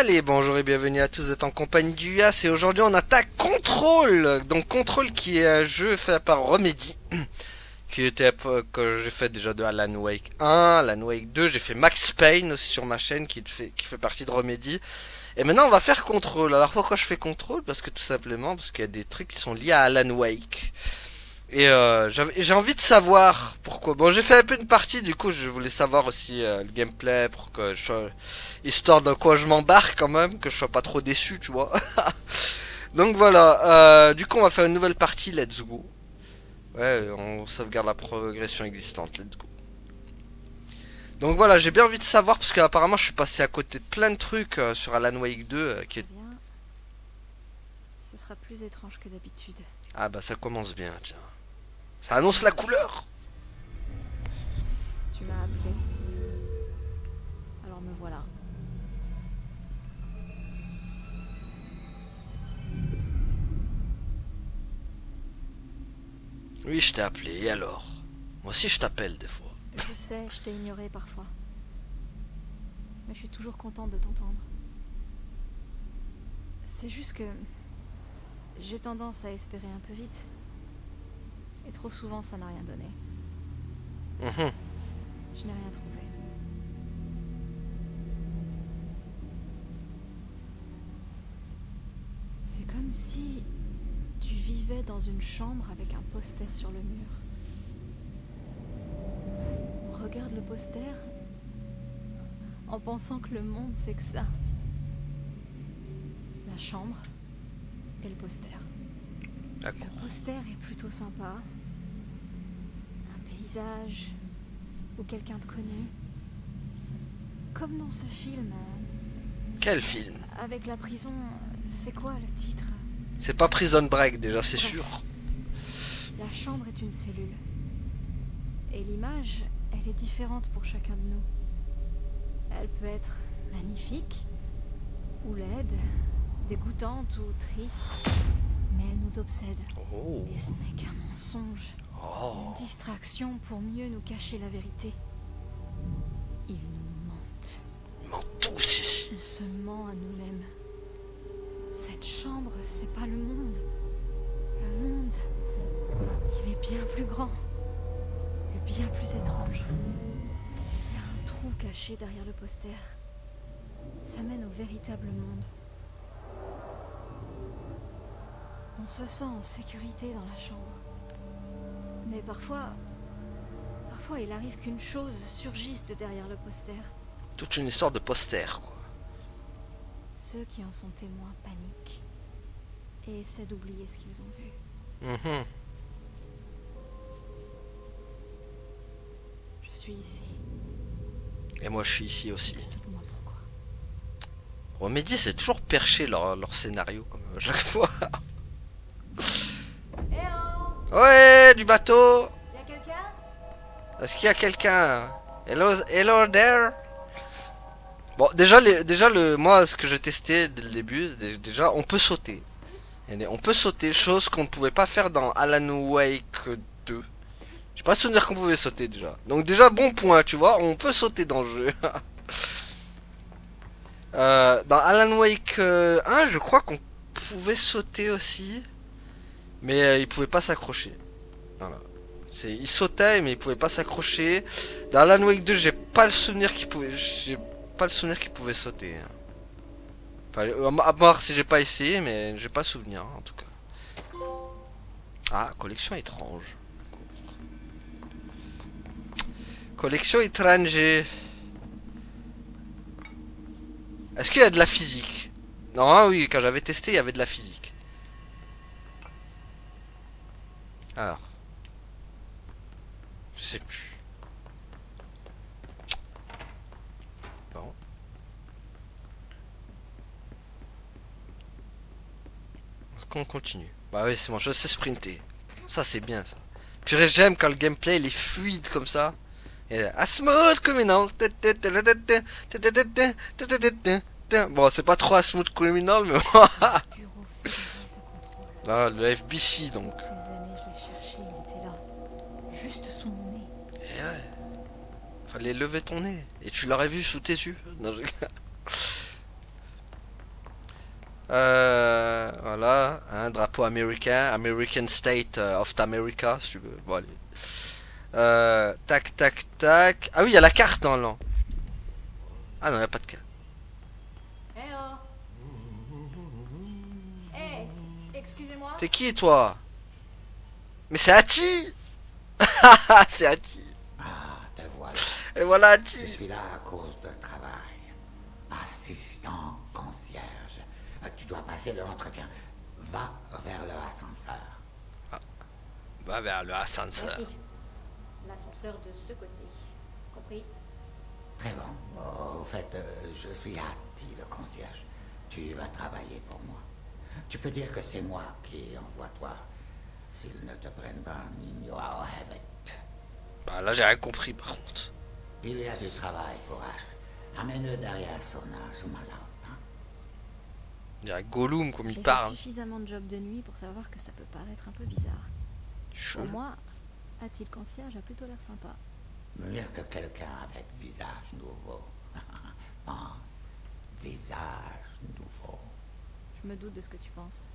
Allez, bonjour et bienvenue à tous, vous êtes en compagnie du Yas et aujourd'hui on attaque Control. Donc Control qui est un jeu fait par Remedy, qui était que j'ai fait déjà de Alan Wake 1, Alan Wake 2, j'ai fait Max Payne aussi sur ma chaîne qui fait partie de Remedy. Et maintenant on va faire Control. Alors pourquoi je fais Control? Parce que tout simplement parce qu'il y a des trucs qui sont liés à Alan Wake. Et j'ai envie de savoir pourquoi. Bon, j'ai fait un peu une partie, du coup, je voulais savoir aussi le gameplay pour que je sois, histoire de quoi je m'embarque quand même, que je sois pas trop déçu, tu vois. Donc voilà. Du coup, on va faire une nouvelle partie. Let's go. Ouais, on sauvegarde la progression existante. Let's go. Donc voilà, j'ai bien envie de savoir parce qu'apparemment, je suis passé à côté de plein de trucs sur Alan Wake 2 qui est. Bien. Ce sera plus étrange que d'habitude. Ah bah ça commence bien, tiens. Ça annonce la couleur. Tu m'as appelé. Alors me voilà. Oui, je t'ai appelé, et alors? Moi aussi je t'appelle des fois. Je sais, je t'ai ignoré parfois. Mais je suis toujours contente de t'entendre. C'est juste que j'ai tendance à espérer un peu vite. Et trop souvent, ça n'a rien donné. Mhm. Je n'ai rien trouvé. C'est comme si tu vivais dans une chambre avec un poster sur le mur. On regarde le poster en pensant que le monde c'est que ça. La chambre et le poster. D'accord. Le poster est plutôt sympa. Un paysage ou quelqu'un de connu. Comme dans ce film. Quel film? Avec la prison, c'est quoi le titre? C'est pas Prison Break déjà, c'est Bref. sûr. La chambre est une cellule. Et l'image, elle est différente pour chacun de nous. Elle peut être magnifique, ou laide, dégoûtante ou triste, mais elle nous obsède. Oh. Et ce n'est qu'un mensonge, Oh. une distraction pour mieux nous cacher la vérité. Ils nous mentent. Ils mentent tous ici. On se ment à nous-mêmes. Cette chambre, c'est pas le monde. Le monde, il est bien plus grand et bien plus étrange. Il y a un trou caché derrière le poster. Ça mène au véritable monde. On se sent en sécurité dans la chambre. Mais parfois il arrive qu'une chose surgisse de derrière le poster. Toute une histoire de poster, quoi. Ceux qui en sont témoins paniquent et essaient d'oublier ce qu'ils ont vu. Mhm. Je suis ici. Et moi je suis ici aussi. Explique-moi pourquoi. Remedy, c'est toujours perché leur scénario, comme à chaque fois. Eh oh! Ouais, du bateau. Y'a quelqu'un? Est-ce qu'il y a quelqu'un? Hello, hello there. Bon, déjà moi, ce que j'ai testé dès le début, déjà, on peut sauter. On peut sauter, chose qu'on ne pouvait pas faire dans Alan Wake 2. J'ai pas souvenir qu'on pouvait sauter déjà. Donc déjà, bon point, tu vois, on peut sauter dans le jeu. Dans Alan Wake 1, je crois qu'on pouvait sauter aussi. Mais il pouvait pas s'accrocher. Voilà. Il sautait, mais il pouvait pas s'accrocher. Dans Alan Wake 2, j'ai pas le souvenir qu'il pouvait sauter. Enfin, à part si j'ai pas essayé, mais j'ai pas souvenir en tout cas. Ah, collection étrange. Collection étranger. Est-ce qu'il y a de la physique? Non, ah oui, quand j'avais testé, il y avait de la physique. Alors. Je sais plus. Bon. Est-ce qu'on continue? Bah oui, c'est bon, je sais sprinter. Ça, c'est bien, ça. Puis j'aime quand le gameplay, il est fluide comme ça. Et là, a smooth criminal. Bon, c'est pas trop a smooth criminal, mais bon. Bureau fédéral de contrôle. Ah, le FBC, donc. Toutes ces années, je l'ai cherché, il était là. Juste sous mon nez. Et ouais. Fallait lever ton nez. Et tu l'aurais vu sous tes yeux. Non, Voilà, un drapeau américain, American State of America, si tu veux. Bon, allez. Tac, tac, tac. Ah oui, il y a la carte dans l'an. Ah non, il n'y a pas de carte. Eh oh. Eh, excusez-moi. T'es qui, toi? Mais c'est Hati. C'est Hati. Ah, te voilà. Et voilà Je Hati. suis là à cause de travail. Assistant concierge. Tu dois passer de l'entretien. Va vers le ascenseur. Va vers le ascenseur. Merci. L'ascenseur de ce côté. Compris? Très bon. Au fait, je suis Hattie, le concierge. Tu vas travailler pour moi. Tu peux dire que c'est moi qui envoie toi. S'ils ne te prennent pas, you are have it. Bah là j'ai rien compris par contre. Il y a du travail pour H. Amène-le derrière son âge ou malade. On dirait Gollum comme il J'ai fait parle. suffisamment de job de nuit pour savoir que ça peut paraître un peu bizarre. Chelou. Pour moi, a-t-il concierge a plutôt l'air sympa. Mieux que quelqu'un avec visage nouveau. Pense, visage nouveau. Je me doute de ce que tu penses.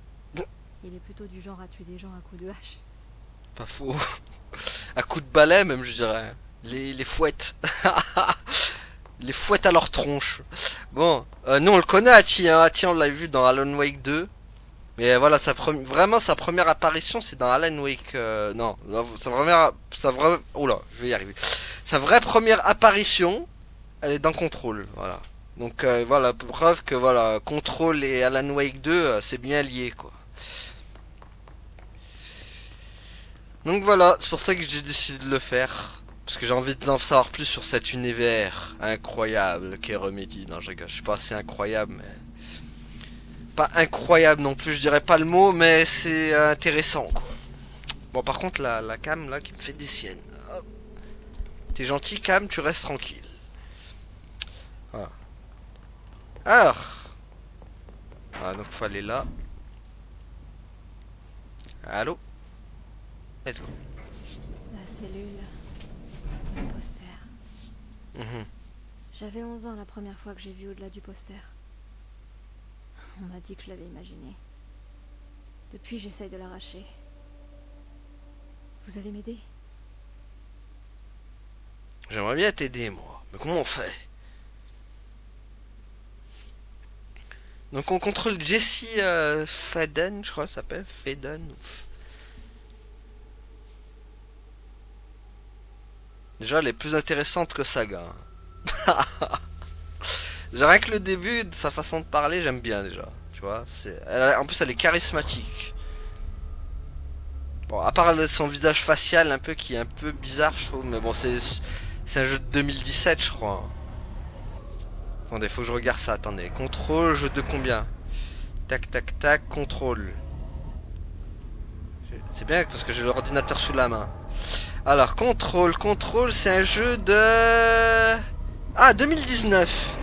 Il est plutôt du genre à tuer des gens à coups de hache. Pas faux. À coup de balai même je dirais. Les fouettes. Les fouettes à leur tronche. Bon, nous on le connaît Hati, hein. Hati on l'a vu dans Alan Wake 2. Mais voilà, vraiment sa première apparition c'est dans Alan Wake... non, oula, je vais y arriver. Sa vraie première apparition, elle est dans Control, voilà. Donc voilà, preuve que voilà, Control et Alan Wake 2, c'est bien lié quoi. Donc voilà, c'est pour ça que j'ai décidé de le faire. Parce que j'ai envie d'en savoir plus sur cet univers incroyable qu'est Remedy. Non, je rigole, je suis pas assez incroyable, mais... Pas incroyable non plus, je dirais pas le mot, mais c'est intéressant, quoi. Bon, par contre, la cam, là, qui me fait des siennes. Hop. T'es gentil, cam, tu restes tranquille. Voilà. Alors. Voilà, donc faut aller là. Allô? Let's go. La cellule. Le poster. Mhm. J'avais 11 ans la première fois que j'ai vu au-delà du poster. On m'a dit que je l'avais imaginé. Depuis, j'essaye de l'arracher. Vous allez m'aider? J'aimerais bien t'aider, moi. Mais comment on fait? Donc on contrôle Jesse Faden, je crois que ça s'appelle. Faden. Déjà, elle est plus intéressante que Saga. Rien que le début, de sa façon de parler, j'aime bien déjà. Tu vois, en plus, elle est charismatique. Bon, à part son visage facial un peu qui est un peu bizarre, je trouve. Mais bon, c'est un jeu de 2017, je crois. Attendez, faut que je regarde ça. Attendez, contrôle, jeu de combien? Tac, tac, tac, contrôle. C'est bien parce que j'ai l'ordinateur sous la main. Alors, contrôle, c'est un jeu de... Ah, 2019.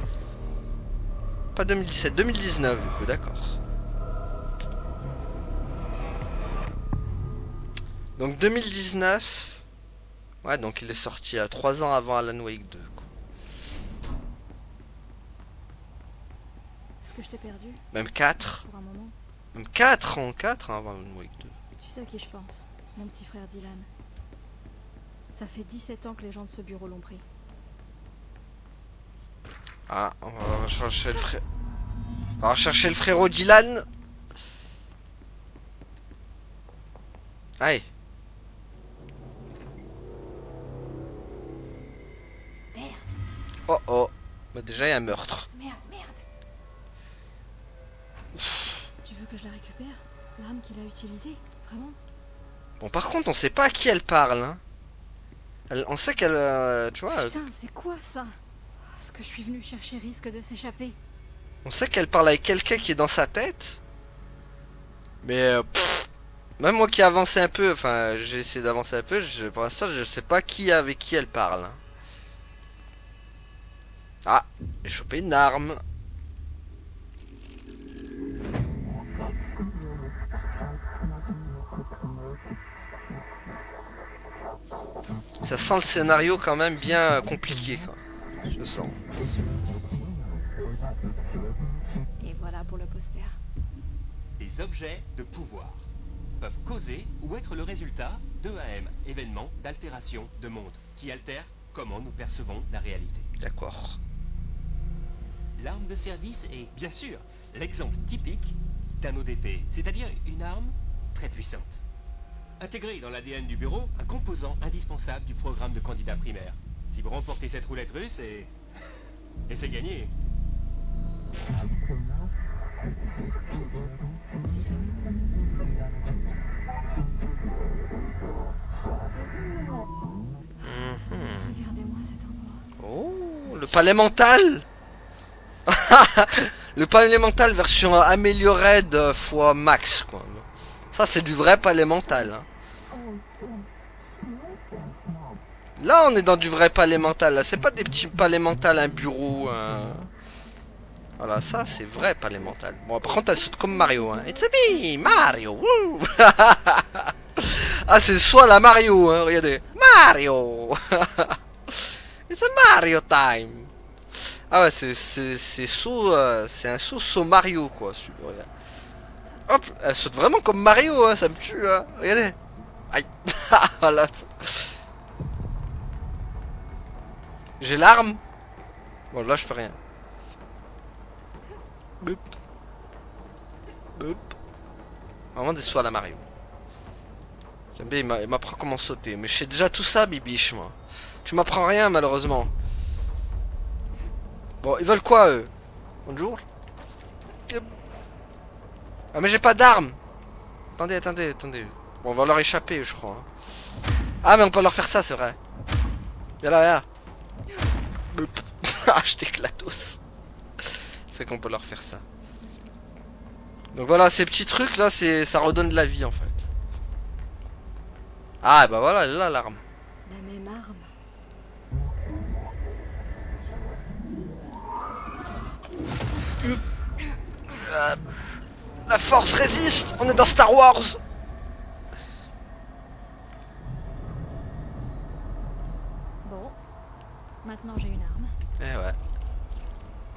Pas 2017, 2019 du coup, d'accord. Donc 2019. Ouais, donc il est sorti à 3 ans avant Alan Wake 2. Quoi. Est-ce que je t'ai perdu? Même 4. Pour un moment. Même 4 ans, 4 ans avant Alan Wake 2. Tu sais à qui je pense? Mon petit frère Dylan. Ça fait 17 ans que les gens de ce bureau l'ont pris. Ah, on va chercher le frère. On va chercher le frérot Dylan. Allez. Merde, Oh oh. Bah déjà il y a un meurtre. merde. Tu veux que je la récupère? L'arme qu'il a utilisée? Vraiment? Bon par contre on sait pas à qui elle parle. Hein. On sait qu'elle... tu vois... Putain, c'est quoi ça? Ce que je suis venu chercher risque de s'échapper. On sait qu'elle parle avec quelqu'un qui est dans sa tête. Mais... même moi qui ai avancé un peu... Enfin j'ai essayé d'avancer un peu. Pour l'instant je sais pas avec qui elle parle. Hein. Ah, j'ai chopé une arme. Ça sent le scénario quand même bien compliqué, quoi. Je sens. Et voilà pour le poster. Les objets de pouvoir peuvent causer ou être le résultat d'EAM, événements d'altération de monde, qui altèrent comment nous percevons la réalité. D'accord. L'arme de service est, bien sûr, l'exemple typique d'un ODP, c'est-à-dire une arme très puissante. Intégrée dans l'ADN du bureau, un composant indispensable du programme de candidat primaire. Si vous remportez cette roulette russe, et c'est gagné. Regardez-moi cet endroit. Oh, le palais mental. Le palais mental version améliorée de fois max, quoi. Ça, c'est du vrai palais mental. Hein. Là, on est dans du vrai palais mental. Là, c'est pas des petits palais mental, un bureau. Voilà, ça, c'est vrai palais mental. Bon, par contre, elle saute comme Mario. Hein. It's a me, Mario. Woo. Ah, c'est soit la Mario. Hein, regardez, Mario. It's a Mario time. Ah ouais, c'est saut, c'est un saut Mario, quoi. Regarde. Hop, elle saute vraiment comme Mario, hein, ça me tue, hein. Regardez. Aïe. Voilà. J'ai l'arme. Bon, là, je peux rien. Boup. Boup. Vraiment des sauts à la Mario. J'aime bien, il m'apprend comment sauter. Mais je sais déjà tout ça, bibiche, moi. Tu m'apprends rien, malheureusement. Bon, ils veulent quoi, eux? Bonjour. Yep. Ah, mais j'ai pas d'armes. Attendez, attendez, attendez. Bon, on va leur échapper, je crois. Ah, mais on peut leur faire ça, c'est vrai. Viens là, viens. Ah, je t'éclatos. C'est qu'on peut leur faire ça. Donc voilà, ces petits trucs là, ça redonne de la vie en fait. Ah, bah voilà, elle est là l'arme. La même arme. La force résiste, on est dans Star Wars. Bon, maintenant j'ai une arme. Eh ouais.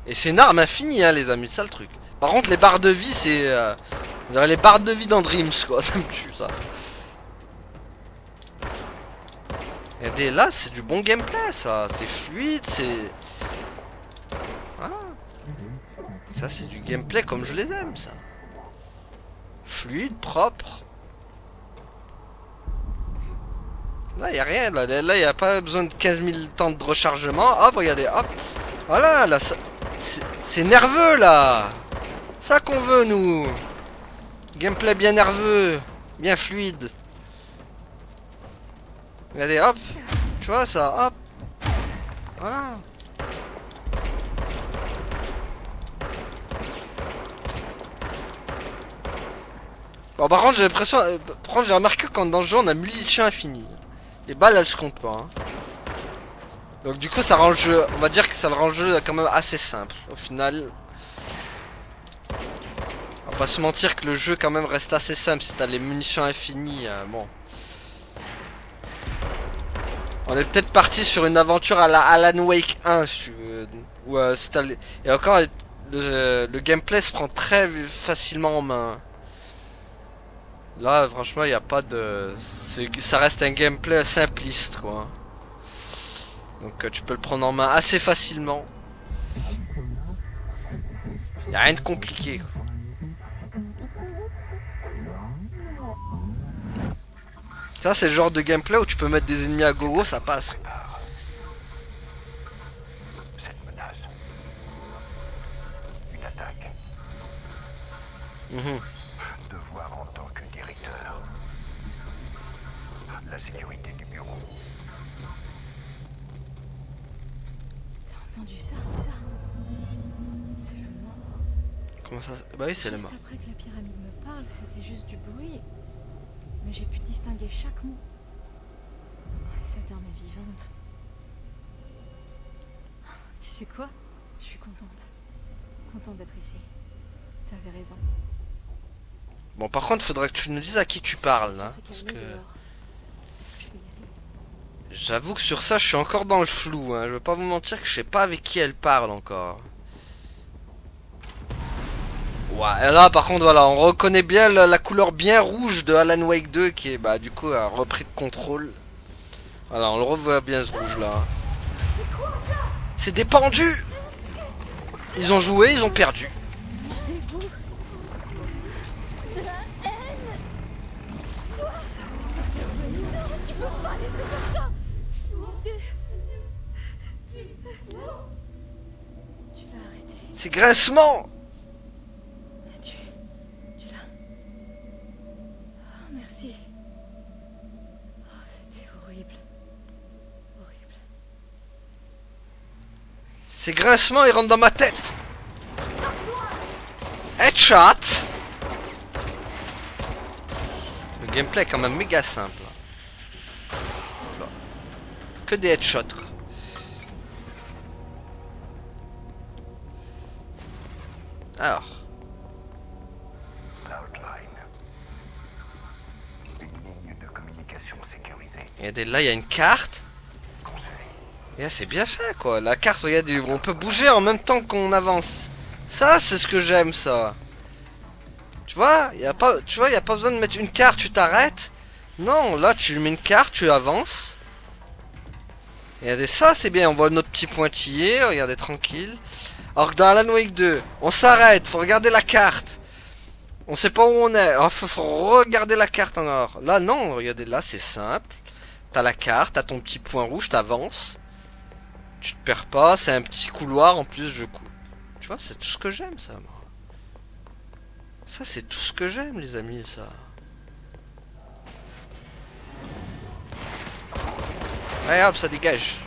Et c'est une arme infinie, hein, les amis, c'est ça le truc. Par contre, les barres de vie, c'est. On dirait les barres de vie dans Dreams, quoi. Ça me tue, ça. Regardez, là, c'est du bon gameplay, ça. C'est fluide, c'est. Voilà. Ça, c'est du gameplay comme je les aime, ça. Fluide, propre. Là, il n'y a rien. Là, il n'y a pas besoin de 15 000 temps de rechargement. Hop, regardez, hop. Voilà, là, c'est nerveux, là. Ça qu'on veut, nous. Gameplay bien nerveux. Bien fluide. Regardez, hop. Tu vois, ça, hop. Voilà. Bon, par contre, j'ai l'impression. Par contre, j'ai remarqué que quand dans le jeu, on a munitions infinies. Les balles, elles se comptent pas. Hein. Donc, du coup, ça rend le jeu. On va dire que ça le rend le jeu quand même assez simple. Au final. On va pas se mentir que le jeu, quand même, reste assez simple. Si t'as les munitions infinies, bon. On est peut-être parti sur une aventure à la Alan Wake 1, si tu veux. Où, et encore, le gameplay se prend très facilement en main. Là, franchement, il n'y a pas de... Ça reste un gameplay simpliste, quoi. Donc, tu peux le prendre en main assez facilement. Il n'y a rien de compliqué, quoi. Ça, c'est le genre de gameplay où tu peux mettre des ennemis à gogo, ça passe. Cette menace. Une attaque. Devoir en tant que directeur. La sécurité du bureau. T'as entendu ça? C'est le mort. Comment ça? Bah oui, c'est le mort. Juste après que la pyramide me parle, c'était juste du bruit. Mais j'ai pu distinguer chaque mot. Cette arme est vivante. Tu sais quoi? Je suis contente. Contente d'être ici. T'avais raison. Bon, par contre, faudrait que tu nous dises à qui tu parles, là. C'est Parce calmé que... dehors. Est-ce que je peux y aller? J'avoue que sur ça, je suis encore dans le flou, hein. Je vais pas vous mentir que je sais pas avec qui elle parle encore. Ouais, et là par contre voilà, on reconnaît bien la couleur bien rouge de Alan Wake 2 qui est bah du coup a repris de contrôle. Voilà, on le revoit bien ce rouge là. C'est quoi ça? C'est des pendus. Ils ont joué, ils ont perdu. Du dégoût. De la haine. Quoi? T'es revenu? Non, tu peux pas laisser comme ça. Tu l'as arrêté. C'est grincement. Mais tu l'as... Oh, merci. Oh, c'était horrible. Horrible. C'est grincement, il rentre dans ma tête. Headshot. Le gameplay est quand même méga simple. Voilà. Que des headshots quoi. Alors, L'outline. Une ligne de communication sécurisée. regardez là il y a une carte. Conseil. Et là c'est bien fait quoi. La carte, regardez, on peut bouger en même temps qu'on avance. Ça c'est ce que j'aime ça. Tu vois, y a pas besoin de mettre une carte, tu t'arrêtes. Non, là tu mets une carte, tu avances. Regardez ça, c'est bien, on voit notre petit pointillé, regardez tranquille. Alors que dans Alan Wake 2, on s'arrête, faut regarder la carte. On sait pas où on est, alors faut regarder la carte encore. Là non, regardez là, c'est simple. T'as la carte, t'as ton petit point rouge, t'avances. Tu te perds pas, c'est un petit couloir en plus, je coupe. Tu vois, c'est tout ce que j'aime ça, moi. Ça, c'est tout ce que j'aime, les amis, ça. Allez hop, ça dégage.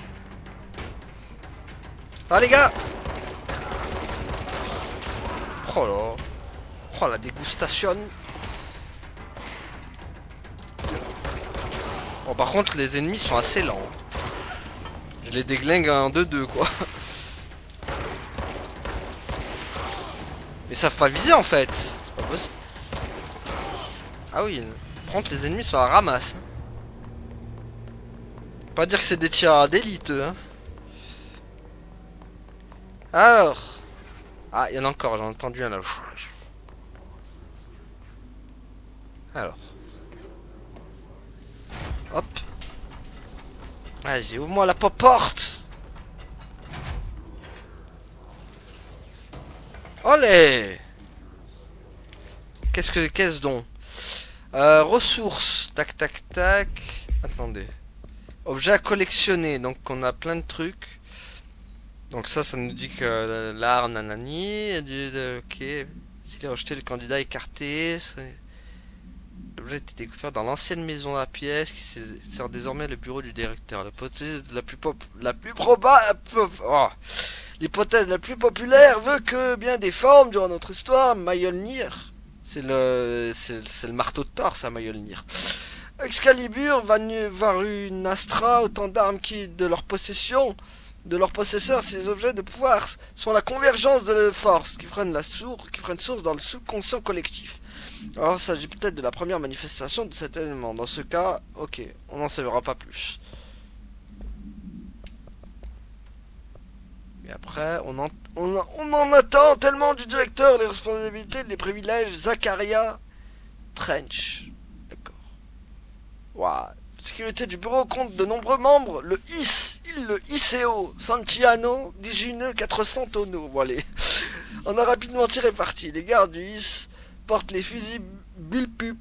Ah les gars. Oh là. Oh la dégustation. Bon par contre les ennemis sont assez lents. Je les déglingue en 2-2 quoi. Mais ça fait pas viser en fait. C'est pas possible. Ah oui, par contre les ennemis sont à ramasse. Pas dire que c'est des tireurs d'élite hein. Alors. Ah, il y en a encore, j'en ai entendu un là. Alors. Hop. Vas-y, ouvre-moi la porte. Olé. Qu'est-ce donc ressources. Tac, tac, tac. Attendez. Objet à collectionner. Donc, on a plein de trucs. Donc ça nous dit que l'arme, nanani, ok. S'il est rejeté, le candidat écarté. L'objet a été découvert dans l'ancienne maison à pièces qui sert désormais le bureau du directeur. L'hypothèse l'hypothèse la plus populaire veut que bien des formes durant notre histoire, Mjolnir, c'est le marteau de Thor, ça, Mjolnir. Excalibur, Varunastra, autant d'armes qui, de leur possesseur, ces objets de pouvoir sont la convergence de forces qui prennent source dans le subconscient collectif. Alors, il s'agit peut-être de la première manifestation de cet élément. Dans ce cas, ok, on n'en saura pas plus. Et après, on en attend tellement du directeur, les responsabilités, les privilèges. Zacharia Trench. D'accord. Waouh. Sécurité du bureau compte de nombreux membres. Le ICO, Santiano, Digineux, 400 tonneaux. Voilà. On a rapidement tiré parti. Les gardes du IS portent les fusils Bullpup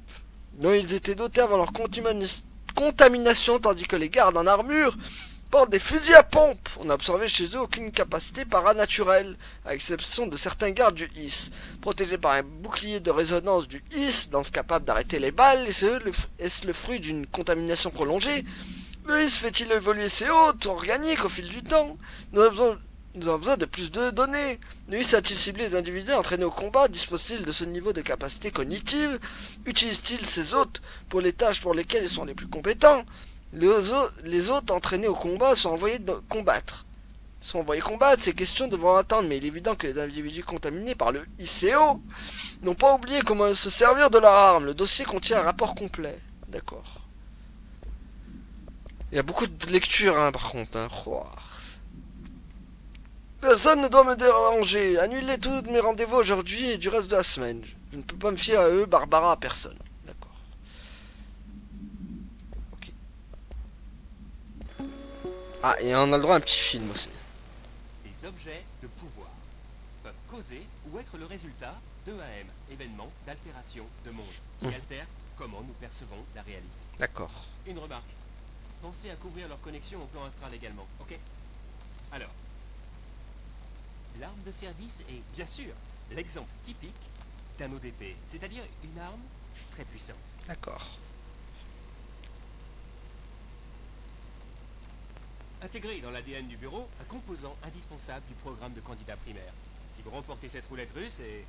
dont ils étaient dotés avant leur contamination, tandis que les gardes en armure portent des fusils à pompe. On n'a observé chez eux aucune capacité paranaturelle, à exception de certains gardes du IS. Protégés par un bouclier de résonance du IS, dans ce capable d'arrêter les balles, est-ce le fruit d'une contamination prolongée? Le IS fait-il évoluer ses hôtes organiques au fil du temps? Nous avons besoin de plus de données. Le IS a-t-il ciblé des individus entraînés au combat? Dispose-t-il de ce niveau de capacité cognitive? Utilise-t-il ses hôtes pour les tâches pour lesquelles ils sont les plus compétents? Les hôtes entraînés au combat sont envoyés combattre. Ces questions devront attendre, mais il est évident que les individus contaminés par le ICO n'ont pas oublié comment se servir de leur arme. Le dossier contient un rapport complet. D'accord. Il y a beaucoup de lectures, hein, par contre. Hein. Oh. Personne ne doit me déranger. Annulez tous mes rendez-vous aujourd'hui et du reste de la semaine. Je ne peux pas me fier à eux, Barbara, à personne. D'accord. Ok. Ah, et on a le droit à un petit film aussi. Les objets de pouvoir peuvent causer ou être le résultat d'EAM, événements d'altération de monde, qui altèrent comment nous percevons la réalité. D'accord. Une remarque. Pensez à couvrir leur connexion au plan astral également, ok? Alors, l'arme de service est, bien sûr, l'exemple typique d'un ODP, c'est-à-dire une arme très puissante. D'accord. Intégré dans l'ADN du bureau, un composant indispensable du programme de candidat primaire. Si vous remportez cette roulette russe, et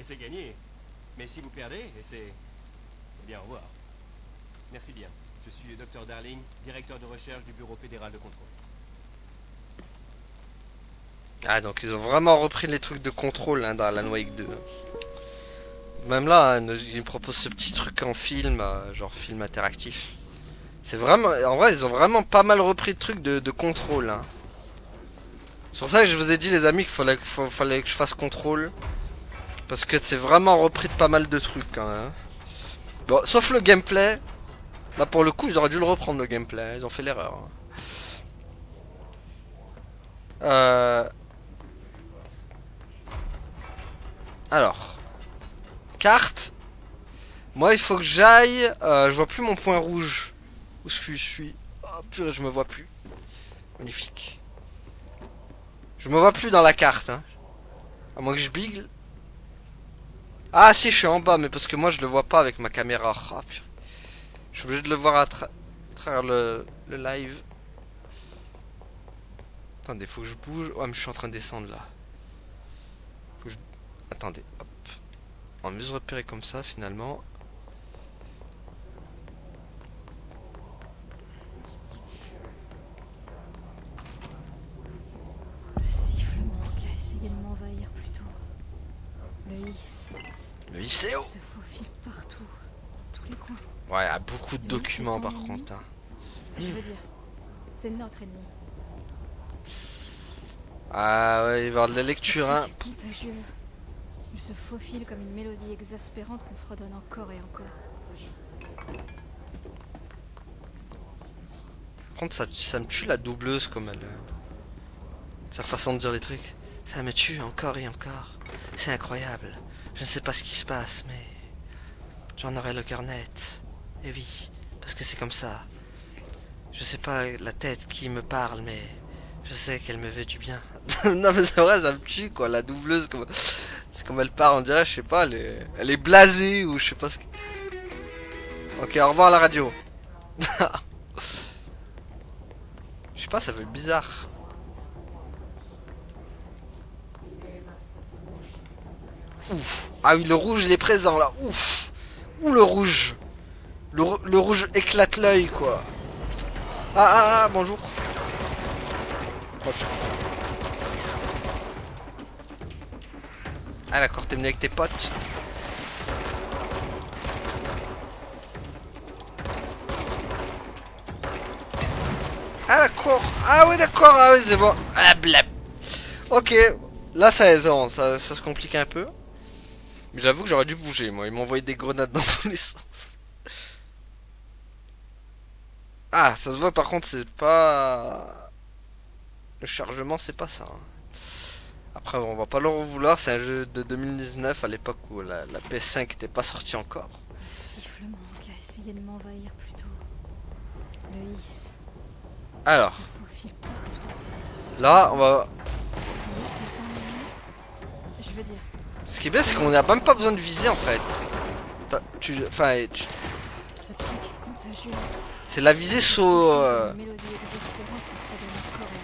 c'est gagné. Mais si vous perdez, eh bien, au revoir. Merci bien. Je suis le Dr Darling, directeur de recherche du Bureau fédéral de contrôle. Ah, donc ils ont vraiment repris les trucs de contrôle hein, dans Alan Wake 2. Même là, hein, ils me proposent ce petit truc en film, genre film interactif. C'est vraiment... En vrai, ils ont vraiment pas mal repris le truc de contrôle. Hein. C'est pour ça que je vous ai dit, les amis, fallait que je fasse contrôle. Parce que c'est vraiment repris de pas mal de trucs. Hein. Bon, sauf le gameplay. Là, pour le coup, ils auraient dû le reprendre, le gameplay. Ils ont fait l'erreur. Alors. Carte. Moi, il faut que j'aille... je vois plus mon point rouge. Où je suis. Oh purée, je me vois plus. Magnifique. Je me vois plus dans la carte. Hein. À moins que je bigle. Ah si, je suis en bas, mais parce que moi je le vois pas avec ma caméra. Oh, purée. Je suis obligé de le voir à travers le live. Attendez, faut que je bouge. Oh, mais je suis en train de descendre là. Faut que je... Attendez, hop. On va mieux se repérer comme ça finalement. Le sifflement qui a essayé de m'envahir plus tôt. Le hiss Le ICO. se faufile partout, dans tous les coins. Ouais, il y a beaucoup de documents par contre. Hein. Je veux dire, c'est notre ennemi. Ah ouais, il va y avoir de la lecture. Hein. C'est contagieux. Il se faufile comme une mélodie exaspérante qu'on fredonne encore et encore. Par contre, ça me tue la doubleuse comme elle. Sa façon de dire les trucs. Ça me tue encore et encore. C'est incroyable. Je ne sais pas ce qui se passe, mais j'en aurai le cœur net. Et oui, parce que c'est comme ça. Je sais pas la tête qui me parle, mais je sais qu'elle me veut du bien. Non mais c'est vrai, ça me tue quoi, la doubleuse. C'est comme elle parle, on dirait, je sais pas, elle est blasée ou je sais pas ce que... Ok, au revoir à la radio. Je sais pas, ça fait bizarre. Ouf. Ah oui, le rouge il est présent là. Ouf. Ouh le rouge. Le rouge éclate l'œil quoi. Ah, bonjour. Bonjour. Ah d'accord, t'es venu avec tes potes. Ah d'accord. Ah oui d'accord, ah oui c'est bon. Ah blab. Ok, là ça se complique un peu. Mais j'avoue que j'aurais dû bouger moi, ils m'ont envoyé des grenades dans tous les sens. Ah, ça se voit par contre, c'est pas... Le chargement, c'est pas ça. Hein. Après, on va pas leur en vouloir, c'est un jeu de 2019 à l'époque où la PS5 n'était pas sortie encore. Le sifflement qui a essayé de m'envahir plus tôt. Le hiss Alors, se faufile partout. là, on va... Je veux dire, Ce qui est bien, c'est qu'on n'a même pas besoin de viser en fait. Enfin, ce truc contagieux. c'est la visée saut... Une mélodie exaspérante qu'on fredonne encore et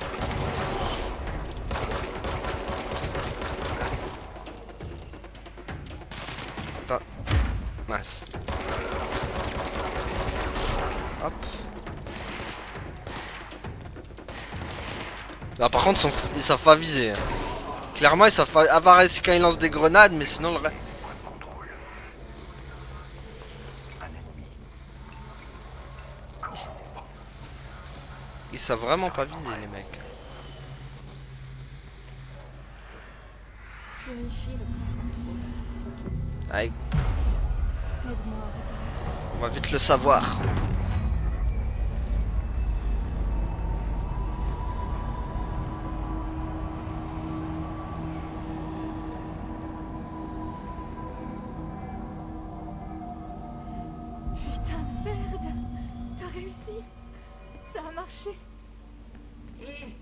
encore. Attends. Mince. Hop. Là, par contre, ils savent pas viser. Hein. Clairement, ils savent pas apparaître quand ils lancent des grenades, mais sinon le reste. Contrôle. Un ennemi. Ils savent vraiment pas viser, les mecs. Purifie le point de contrôle. Aïe, Qu'est-ce que ça veut dire? Aide-moi à réparer ça. on va vite le savoir. Putain de merde! T'as réussi! Ça a marché! Hé,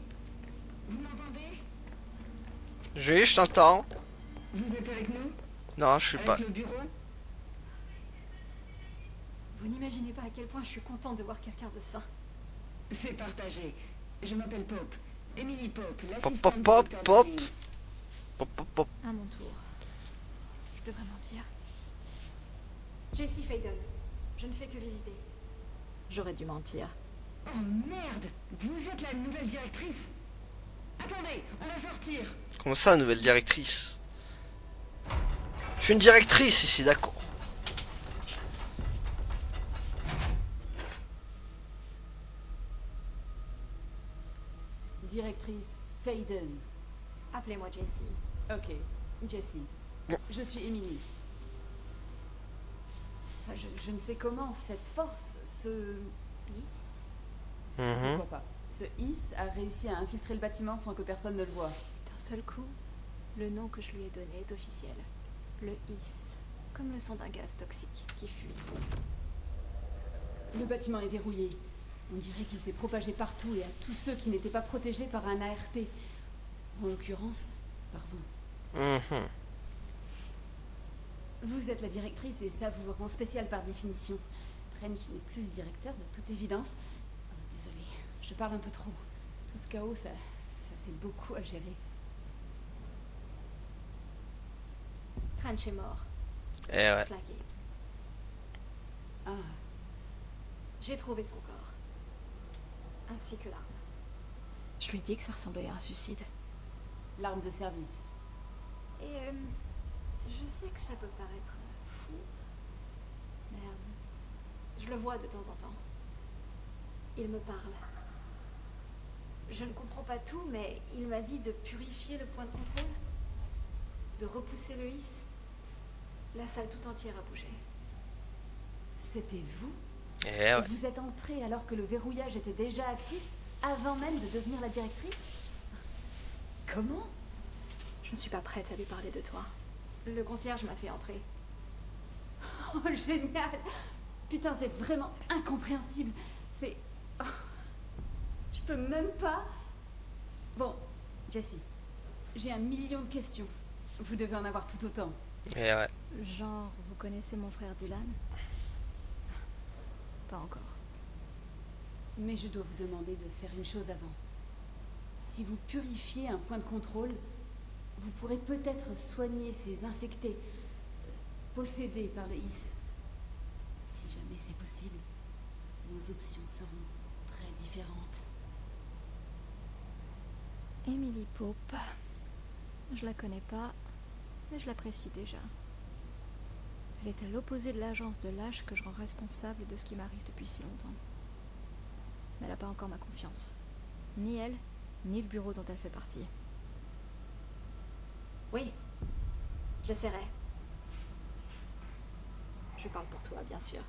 vous m'entendez? Je t'entends. Vous êtes avec nous? Non, je suis pas. Avec le bureau? Vous n'imaginez pas à quel point je suis contente de voir quelqu'un de sain. C'est partagé. Je m'appelle Pope. Emily Pope, Pop, l'assistante pop, du pop, docteur pop. Davis. Pop, pop, pop. À mon tour. Je devrais mentir. Jessie Faden. Je ne fais que visiter. J'aurais dû mentir. Oh merde! Vous êtes la nouvelle directrice? Attendez, on va sortir. Comment ça, nouvelle directrice? Je suis une directrice ici, d'accord. Directrice Faden. Appelez-moi Jessie. Ok, Jessie. Je suis Emily. Je ne sais comment cette force, Peace. Mhm. pourquoi pas, ce Is a réussi à infiltrer le bâtiment sans que personne ne le voie. D'un seul coup, le nom que je lui ai donné est officiel. Le IS. Comme le son d'un gaz toxique qui fuit. Le bâtiment est verrouillé. On dirait qu'il s'est propagé partout et à tous ceux qui n'étaient pas protégés par un ARP. En l'occurrence, par vous. Mhm. Vous êtes la directrice et ça vous rend spécial par définition. Trench n'est plus le directeur, de toute évidence. Désolée, je parle un peu trop. Tout ce chaos, ça fait beaucoup à gérer. Trench est mort. Eh ouais. Flaqué. Ah, J'ai trouvé son corps. Ainsi que l'arme. Je lui dis que ça ressemblait à un suicide. l'arme de service. Et je sais que ça peut paraître fou, mais je le vois de temps en temps. Il me parle. Je ne comprends pas tout, mais il m'a dit de purifier le point de contrôle, de repousser le hisse. La salle tout entière a bougé. C'était vous? Eh ouais. Vous êtes entrée alors que le verrouillage était déjà actif, avant même de devenir la directrice? Comment? Je ne suis pas prête à lui parler de toi. Le concierge m'a fait entrer. Oh, génial! Putain, c'est vraiment incompréhensible. C'est... oh, je peux même pas... Bon, Jessie, j'ai 1 million de questions. Vous devez en avoir tout autant. Eh ouais. Genre, vous connaissez mon frère Dylan? Pas encore. Mais je dois vous demander de faire une chose avant. Si vous purifiez un point de contrôle, vous pourrez peut-être soigner ces infectés, possédés par le IS. Si jamais c'est possible, nos options seront très différentes. Emily Pope. Je la connais pas, mais je l'apprécie déjà. Elle est à l'opposé de l'agence de lâche que je rends responsable de ce qui m'arrive depuis si longtemps. Mais elle n'a pas encore ma confiance. Ni elle, ni le bureau dont elle fait partie. Oui, j'essaierai. Je parle pour toi, bien sûr.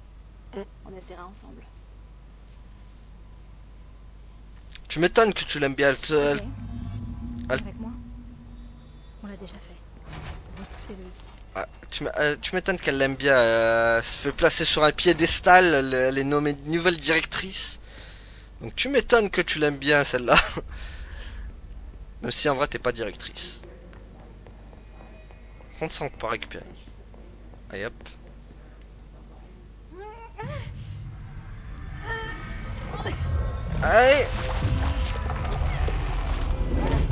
On essaiera ensemble. Tu m'étonnes que tu l'aimes bien. Ok. elle- Avec moi? On l'a déjà fait. Repousser le hisse. Ah, tu m'étonnes qu'elle l'aime bien. Elle se fait placer sur un piédestal. Elle est nommée nouvelle directrice. Donc tu m'étonnes que tu l'aimes bien celle-là. Même si en vrai t'es pas directrice. Par contre ça on peut pas récupérer. Allez hop. Allez.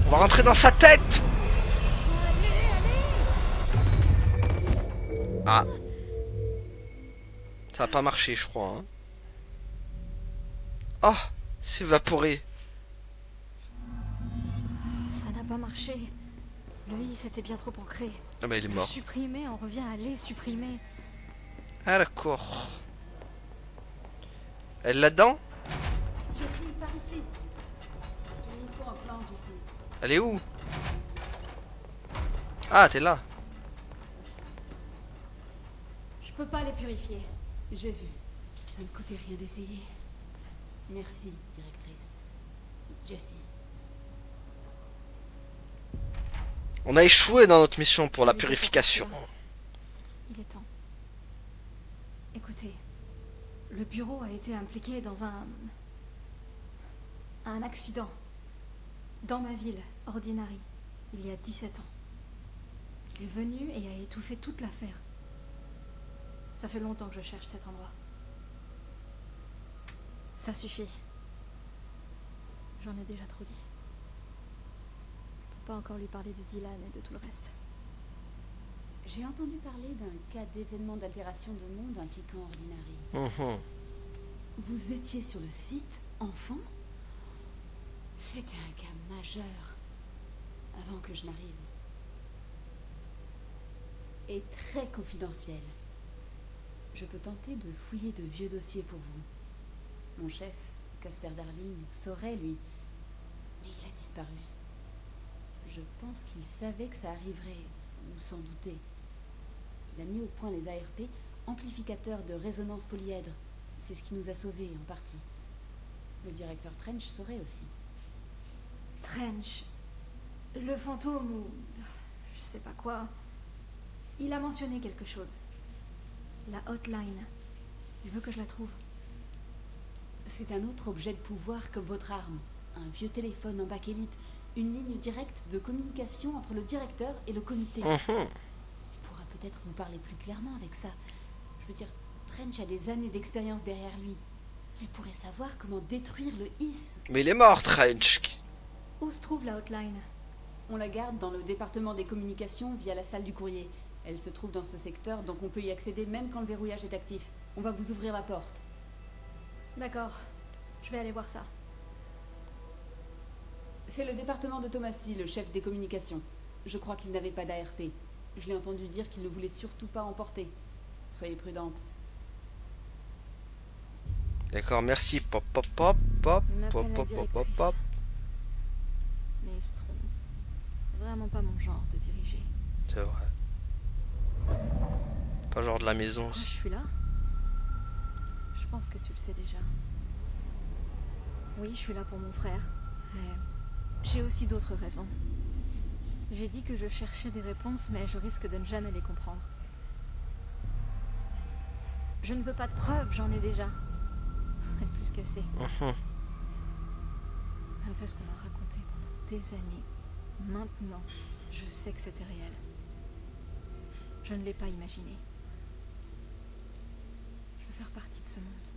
On va rentrer dans sa tête. Ah. Ça a pas marché je crois. Hein. Oh, c'est évaporé. Ça n'a pas marché. Le hisse était bien trop ancré. Ah bah il est mort. Supprimer, on revient à les supprimer. Ah d'accord. Elle là-dedans? Jessie, par ici. Il nous faut un plan, Jessie. Elle est où? Ah, t'es là. Je peux pas les purifier. J'ai vu. Ça ne coûtait rien d'essayer. Merci, directrice. Jessie. On a échoué dans notre mission pour la Je vais purification. partir. Il est temps. Écoutez, le bureau a été impliqué dans un accident. Dans ma ville, Ordinary, il y a 17 ans. Il est venu et a étouffé toute l'affaire. Ça fait longtemps que je cherche cet endroit. Ça suffit. J'en ai déjà trop dit. Je peux pas encore lui parler de Dylan et de tout le reste. J'ai entendu parler d'un cas d'événement d'altération de monde impliquant Ordinary. Mhm. Vous étiez sur le site, enfant? C'était un cas majeur. Avant que je n'arrive. Et très confidentiel. Je peux tenter de fouiller de vieux dossiers pour vous. Mon chef, Casper Darling, saurait, lui. Mais il a disparu. Je pense qu'il savait que ça arriverait, ou s'en doutait. Il a mis au point les ARP, amplificateurs de résonance polyèdre. C'est ce qui nous a sauvés, en partie. Le directeur Trench saurait aussi. Trench, le fantôme ou je sais pas quoi, il a mentionné quelque chose. La hotline. Il veut que je la trouve. C'est un autre objet de pouvoir comme votre arme. Un vieux téléphone en bakélite. Une ligne directe de communication entre le directeur et le comité. Mhm. Il pourra peut-être vous parler plus clairement avec ça. Je veux dire, Trench a des années d'expérience derrière lui. Il pourrait savoir comment détruire le IS. Mais il est mort, Trench. Où se trouve la hotline? On la garde dans le département des communications via la salle du courrier. Elle se trouve dans ce secteur, donc on peut y accéder même quand le verrouillage est actif. On va vous ouvrir la porte. D'accord, je vais aller voir ça. C'est le département de Thomasy, le chef des communications. Je crois qu'il n'avait pas d'ARP. Je l'ai entendu dire qu'il ne voulait surtout pas emporter. Soyez prudente. D'accord, merci. Pop, pop, pop, pop, Il m'appelle pop, la pop, pop, pop, directrice. pop. Mais il se trompe. C'est vraiment pas mon genre de diriger. C'est vrai. Pas genre de la maison Pourquoi je aussi. suis là? Je pense que tu le sais déjà. Oui, je suis là pour mon frère, mais j'ai aussi d'autres raisons. J'ai dit que je cherchais des réponses, mais je risque de ne jamais les comprendre. Je ne veux pas de preuves, j'en ai déjà. Et plus qu'assez. Mhm. Malgré ce qu'on m'a raconté pendant des années, maintenant, je sais que c'était réel. Je ne l'ai pas imaginé. Je veux faire partie de ce monde.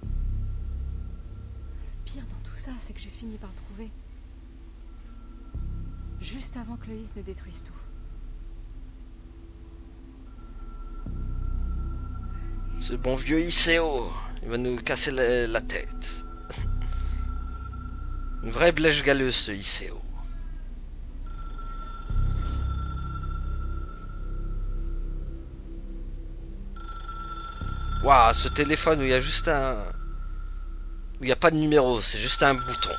Le pire dans tout ça, c'est que j'ai fini par le trouver. Juste avant que le IS ne détruise tout. Ce bon vieux ICO, il va nous casser la tête. Une vraie blèche galeuse, ce ICO. Waouh, ce téléphone où il y a juste un... Où il n'y a pas de numéro, c'est juste un bouton.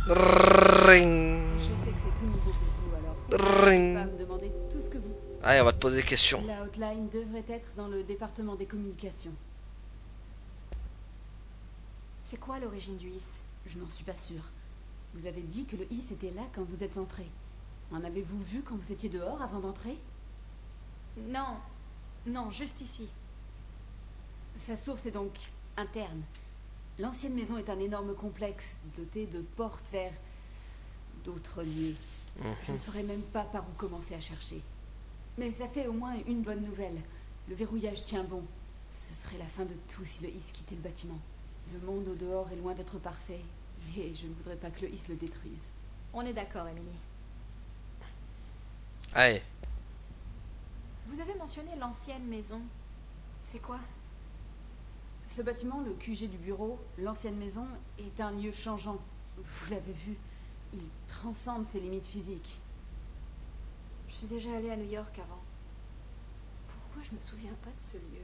Ring. Je sais que c'est tout nouveau pour vous, alors n'hésitez Ring. pas à me demander tout ce que vous... Allez, on va te poser des questions. La hotline devrait être dans le département des communications. C'est quoi l'origine du IS? Je n'en suis pas sûre. Vous avez dit que le IS était là quand vous êtes entré. En avez-vous vu quand vous étiez dehors avant d'entrer? Non, non, juste ici. Sa source est donc interne. L'ancienne maison est un énorme complexe doté de portes vers d'autres lieux. Je ne saurais même pas par où commencer à chercher. Mais ça fait au moins une bonne nouvelle. Le verrouillage tient bon. Ce serait la fin de tout si le IS quittait le bâtiment. Le monde au dehors est loin d'être parfait, et je ne voudrais pas que le IS le détruise. On est d'accord, Emily. Allez. Vous avez mentionné l'ancienne maison. C'est quoi? Ce bâtiment, le QG du bureau, l'ancienne maison, est un lieu changeant. Vous l'avez vu, il transcende ses limites physiques. Je suis déjà allée à New York avant. Pourquoi je me souviens pas de ce lieu?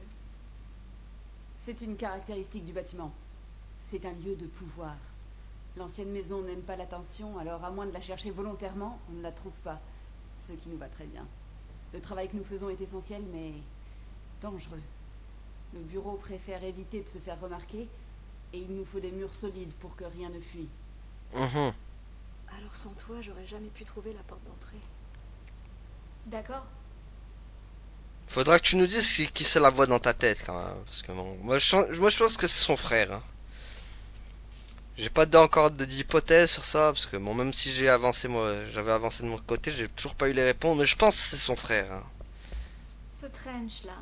C'est une caractéristique du bâtiment. C'est un lieu de pouvoir. L'ancienne maison n'aime pas l'attention, alors à moins de la chercher volontairement, on ne la trouve pas. ce qui nous va très bien. Le travail que nous faisons est essentiel, mais dangereux. Le bureau préfère éviter de se faire remarquer, et il nous faut des murs solides pour que rien ne fuit. Mhm. Alors sans toi, j'aurais jamais pu trouver la porte d'entrée. D'accord. Faudra que tu nous dises qui c'est la voix dans ta tête quand même. Parce que bon, moi, je pense que c'est son frère. Hein. J'ai pas encore d'hypothèse sur ça. Parce que bon, même si j'avais avancé de mon côté, j'ai toujours pas eu les réponses. Mais je pense que c'est son frère. Hein. Ce Trench là,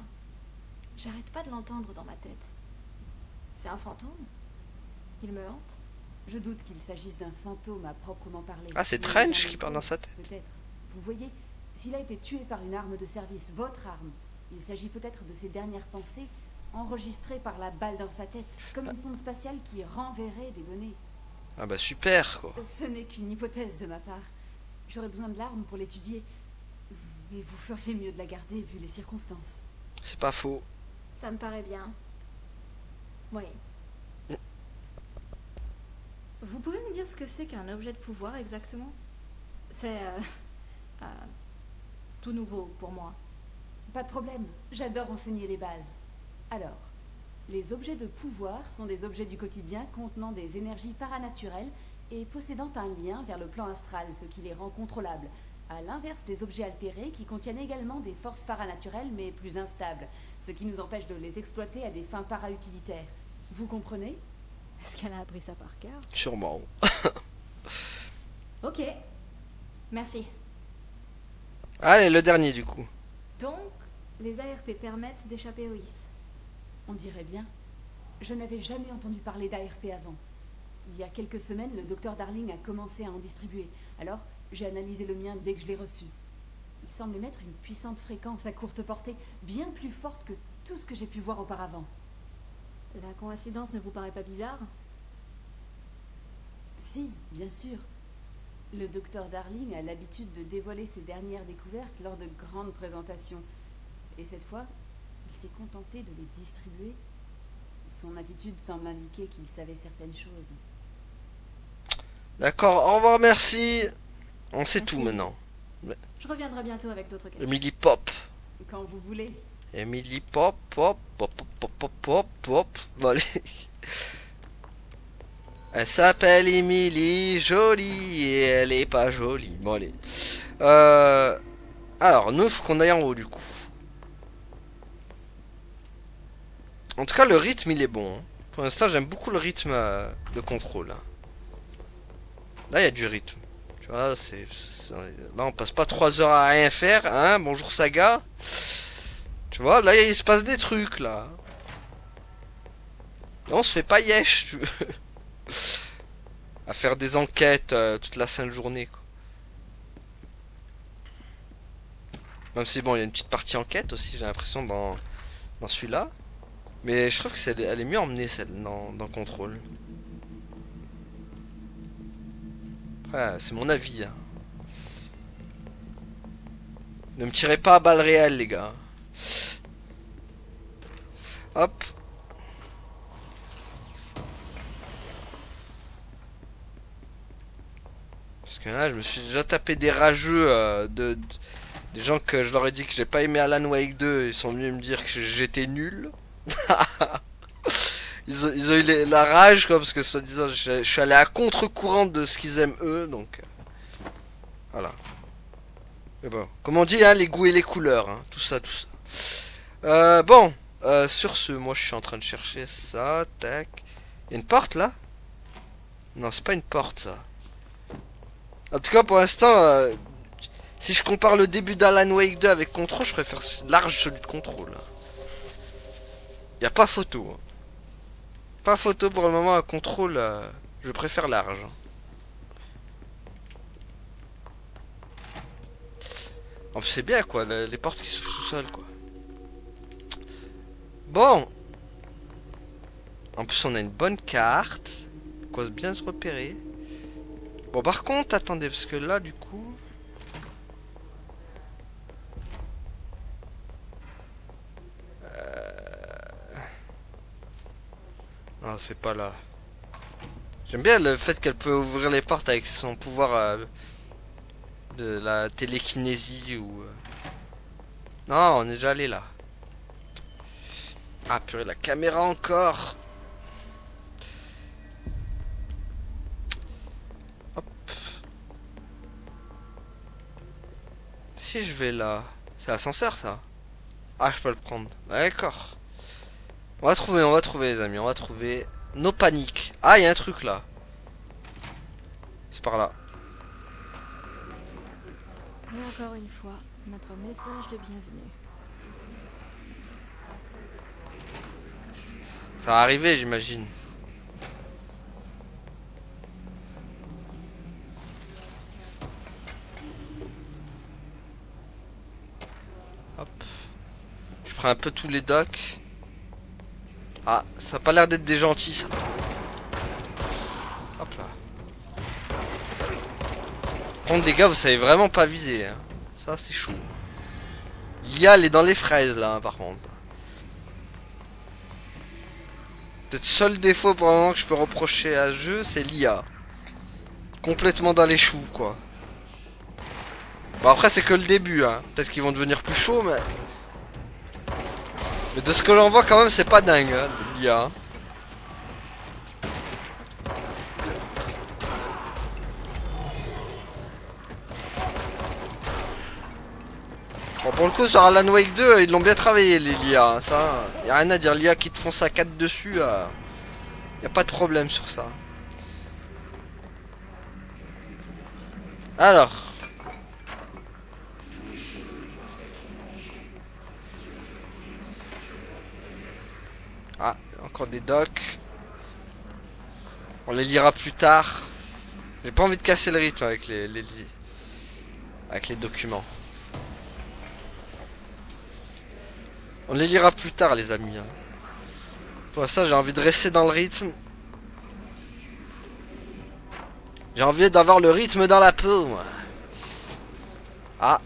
j'arrête pas de l'entendre dans ma tête. C'est un fantôme? Il me hante? Je doute qu'il s'agisse d'un fantôme à proprement parler. Ah, c'est Mais Trench d'un qui parle dans sa tête. Peut-être. Vous voyez, s'il a été tué par une arme de service, votre arme, il s'agit peut-être de ses dernières pensées, enregistrées par la balle dans sa tête, comme une sonde spatiale qui renverrait des données. Ah bah super quoi. Ce n'est qu'une hypothèse de ma part. J'aurais besoin de l'arme pour l'étudier. Mais vous feriez mieux de la garder vu les circonstances. C'est pas faux. Ça me paraît bien. Oui. Vous pouvez me dire ce que c'est qu'un objet de pouvoir exactement? C'est tout nouveau pour moi. Pas de problème, j'adore enseigner les bases. Alors, les objets de pouvoir sont des objets du quotidien contenant des énergies paranaturelles et possédant un lien vers le plan astral, ce qui les rend contrôlables, à l'inverse des objets altérés qui contiennent également des forces paranaturelles mais plus instables, ce qui nous empêche de les exploiter à des fins para-utilitaires. Vous comprenez? Est-ce qu'elle a appris ça par cœur? Sûrement. Ok. Merci. Allez, le dernier du coup. Donc, les ARP permettent d'échapper au IS. On dirait bien. Je n'avais jamais entendu parler d'ARP avant. Il y a quelques semaines, le docteur Darling a commencé à en distribuer. Alors, j'ai analysé le mien dès que je l'ai reçu. Il semble émettre une puissante fréquence à courte portée, bien plus forte que tout ce que j'ai pu voir auparavant. La coïncidence ne vous paraît pas bizarre? Si, bien sûr. Le docteur Darling a l'habitude de dévoiler ses dernières découvertes lors de grandes présentations. Et cette fois, il s'est contenté de les distribuer. Son attitude semble indiquer qu'il savait certaines choses. D'accord, au revoir, merci. On sait Merci. tout maintenant. Je reviendrai bientôt avec d'autres questions. Emily Pop. Quand vous voulez. Emily Pop, pop, pop, pop, pop, pop, pop, pop. Bon, allez. Elle s'appelle Emily, jolie, et elle est pas jolie. Bon, allez. Alors, nous, faut qu'on aille en haut, du coup. En tout cas, le rythme, il est bon. Hein. Pour l'instant, j'aime beaucoup le rythme de contrôle. Hein. Là, il y a du rythme. Tu vois, là, on passe pas 3 heures à rien faire. Hein. Bonjour, Saga. Tu vois, là, il se passe des trucs, là. Là, on se fait pas yesh, tu veux. À faire des enquêtes toute la sainte journée, quoi. Même si, bon, il y a une petite partie enquête aussi, j'ai l'impression, dans celui-là. Mais je trouve que elle est mieux emmenée, celle dans Control. Ouais, c'est mon avis. Hein. Ne me tirez pas à balles réelles, les gars. Hop. Parce que là, je me suis déjà tapé des rageux des gens que je leur ai dit que j'ai pas aimé Alan Wake 2. Ils sont venus me dire que j'étais nul. Ils ont eu la rage, quoi, parce que soi-disant, je suis allé à contre-courant de ce qu'ils aiment eux, donc... voilà. Mais bon, comme on dit, hein, les goûts et les couleurs, hein, tout ça, tout ça. Bon, sur ce, moi je suis en train de chercher ça, tac. Il y a une porte, là? Non, c'est pas une porte, ça. En tout cas, pour l'instant, si je compare le début d'Alan Wake 2 avec Control, je préfère large celui de Control. Y a pas photo. Hein. Pas photo pour le moment à Control, je préfère large. En plus, c'est bien, quoi, les portes qui s'ouvrent tout seules, quoi. Bon. En plus, on a une bonne carte. Quoi, bien se repérer. Bon, par contre, attendez, parce que là, du coup... Non, c'est pas là. J'aime bien le fait qu'elle peut ouvrir les portes avec son pouvoir De la télékinésie ou... Non, on est déjà allé là. Ah purée, la caméra encore. Hop. Si je vais là... C'est l'ascenseur ça? Ah, je peux le prendre. D'accord. On va trouver les amis, on va trouver. No panique. Ah, il y a un truc là. C'est par là. Et encore une fois, notre message de bienvenue. Ça va arriver, j'imagine. Hop. Je prends un peu tous les docks. Ah, ça a pas l'air d'être des gentils ça. Hop là. Par contre, les gars, vous savez vraiment pas viser. Hein. Ça, c'est chaud. L'IA, elle est dans les fraises là, hein, par contre. Peut-être seul défaut pour le moment que je peux reprocher à ce jeu, c'est l'IA. Complètement dans les choux, quoi. Bon, après, c'est que le début, hein. Peut-être qu'ils vont devenir plus chauds, mais... Mais de ce que l'on voit, quand même, c'est pas dingue, hein, l'IA. Bon, pour le coup, sur Alan Wake 2, ils l'ont bien travaillé, les l'IA. Hein, ça, y a rien à dire. L'IA qui te fonce à 4 dessus, y a pas de problème sur ça. Alors. Ah, encore des docs. On les lira plus tard. J'ai pas envie de casser le rythme avec avec les documents. On les lira plus tard, les amis. Hein. Pour ça, j'ai envie de rester dans le rythme. J'ai envie d'avoir le rythme dans la peau, moi. Ah.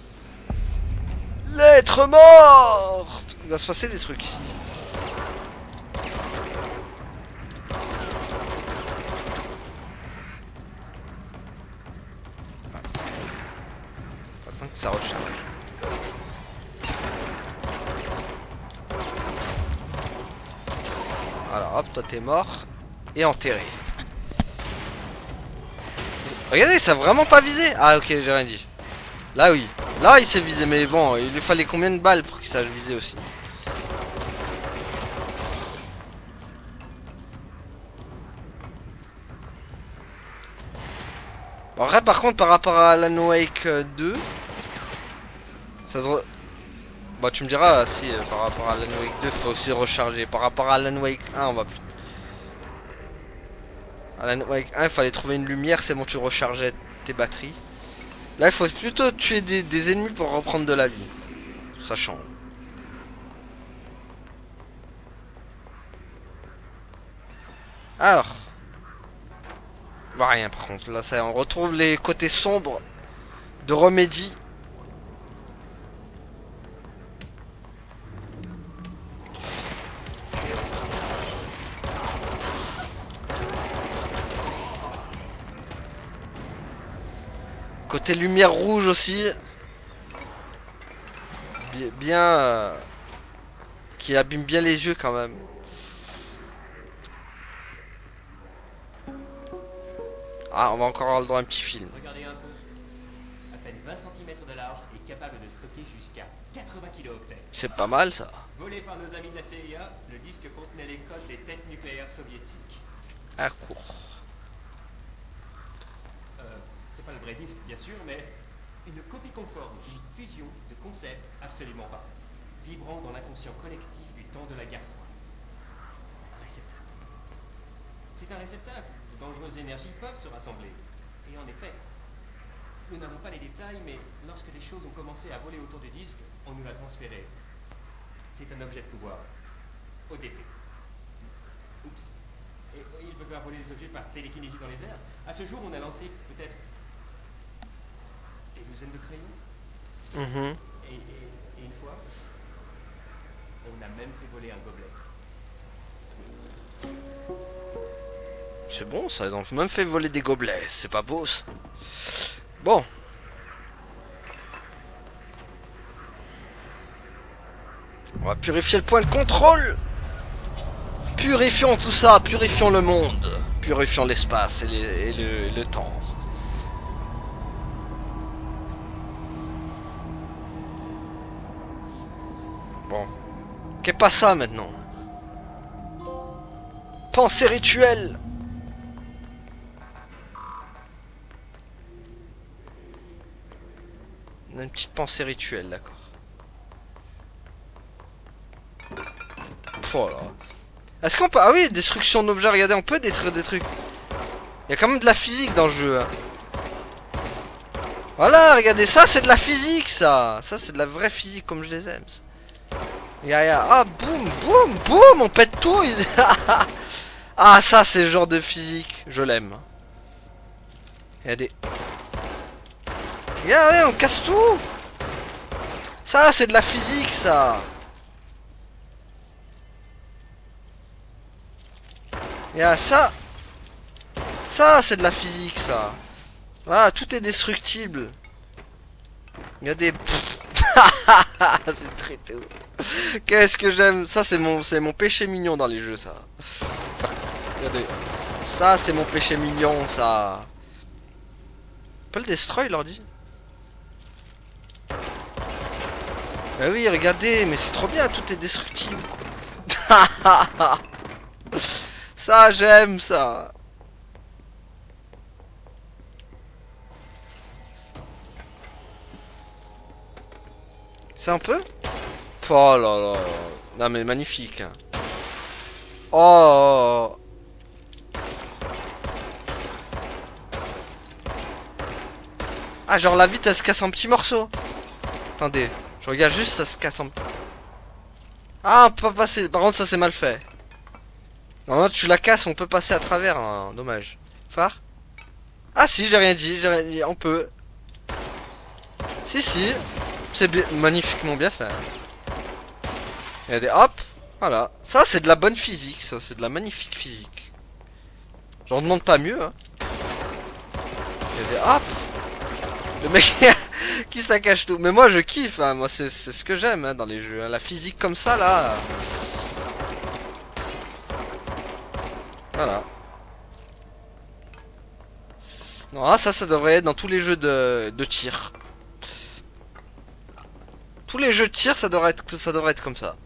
L'être morte. Il va se passer des trucs ici. Attends que ça recharge. Alors hop, toi t'es mort et enterré. Regardez, ça a vraiment pas visé. Ah ok, j'ai rien dit. Là oui, là il s'est visé, mais bon, il lui fallait combien de balles pour qu'il sache viser aussi. Bon, après par contre par rapport à Alan Wake 2, ça se... Bah tu me diras si par rapport à Alan Wake 2 faut aussi recharger. Par rapport à Alan Wake 1 on va plus... Alan Wake 1 il fallait trouver une lumière, c'est bon tu rechargeais tes batteries. Là il faut plutôt tuer des ennemis pour reprendre de la vie. Ça change. Alors. On voit rien par contre. Là ça, on retrouve les côtés sombres de Remedy. Côté lumière rouge aussi. Bien qui abîme bien les yeux quand même. Ah, on va encore avoir le droit à un petit film. Regardez un peu. À peine 20 cm de large et capable de stocker jusqu'à 80 kilooctets. C'est pas mal ça. Volé par nos amis de la CIA, le disque contenait les codes des têtes nucléaires soviétiques. À court. C'est pas le vrai disque, bien sûr, mais une copie conforme, une fusion de concepts absolument parfaite, vibrant dans l'inconscient collectif du temps de la guerre froide. Un réceptacle. C'est un réceptacle où de dangereuses énergies peuvent se rassembler. Et en effet, nous n'avons pas les détails, mais lorsque les choses ont commencé à voler autour du disque, on nous l'a transféré. C'est un objet de pouvoir. ODP. Oups. Et il peut faire voler les objets par télékinésie dans les airs. À ce jour, on a lancé peut-être des douzaines de crayons. Et une fois, on a même fait voler un gobelet. C'est bon ça, ils ont même fait voler des gobelets. C'est pas beau ça. Bon. On va purifier le point de contrôle. Purifions tout ça, purifions le monde. Purifions l'espace et le temps. Bon. Qu'est pas ça maintenant? Pensée rituelle. On a une petite pensée rituelle, d'accord. Oh là. Est-ce qu'on peut... Ah oui, destruction d'objets, regardez, on peut détruire des trucs. Il y a quand même de la physique dans le jeu. Hein. Voilà, regardez, ça c'est de la physique, ça. Ça c'est de la vraie physique comme je les aime. Ah, boum, boum, boum, on pète tout. Ah, ça c'est le genre de physique, je l'aime. Regardez. Regardez, on casse tout. Ça c'est de la physique, ça. Regarde, ça. Ça c'est de la physique, ça. Ah, tout est destructible. Regardez. C'est très tôt. Qu'est-ce que j'aime. Ça c'est mon péché mignon dans les jeux, ça. Regardez. Ça c'est mon péché mignon, ça. On peut le destroy l'ordi. Bah oui, regardez, mais c'est trop bien, tout est destructible. Ça j'aime ça. C'est un peu. Oh là là. Non mais magnifique. Oh. Ah genre la vitre elle se casse en petits morceaux. Attendez. Je regarde juste ça se casse en... Ah on peut pas passer. Par contre ça c'est mal fait. Non tu la casses on peut passer à travers. Hein. Dommage. Phare. Ah si j'ai rien dit. On peut. Si. C'est magnifiquement bien fait. Regardez, hop, voilà. Ça, c'est de la bonne physique, ça, c'est de la magnifique physique. J'en demande pas mieux, hein. Regardez, hop. Le mec qui saccage tout. Mais moi, je kiffe, hein. Moi, c'est ce que j'aime hein, dans les jeux. Hein. La physique comme ça, là. Voilà. Non, ça devrait être dans tous les jeux de tir. Tous les jeux de tir, ça devrait être comme ça.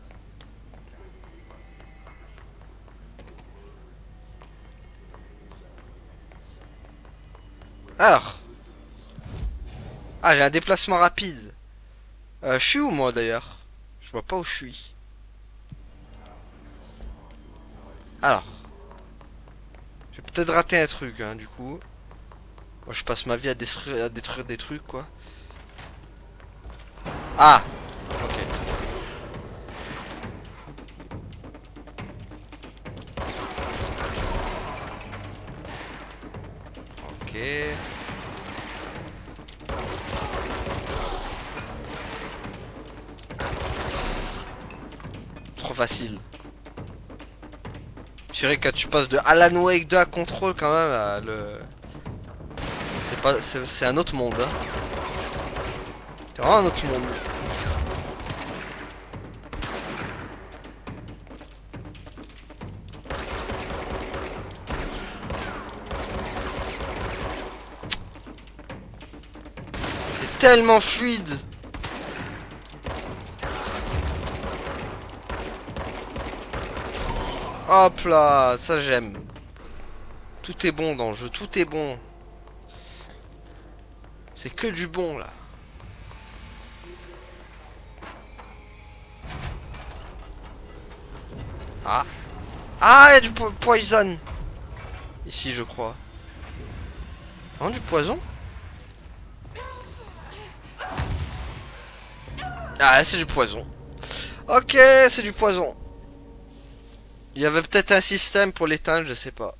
Alors. Ah, j'ai un déplacement rapide. Je suis où, moi, d'ailleurs? Je vois pas où je suis. Alors. J'ai peut-être raté un truc, hein, du coup. Moi, je passe ma vie à détruire des trucs, quoi. Ah! Ok. Ok. Trop facile. Je dirais que quand tu passes de Alan Wake 2 à Control quand même, c'est un autre monde. Hein. C'est vraiment un autre monde. C'est tellement fluide. Hop là, ça j'aime. Tout est bon dans le jeu, tout est bon. C'est que du bon là. Ah. Ah, il y a du poison. Ici, je crois. Non, du poison. Ah, c'est du poison. Ok, c'est du poison. Il y avait peut-être un système pour l'éteindre, je sais pas.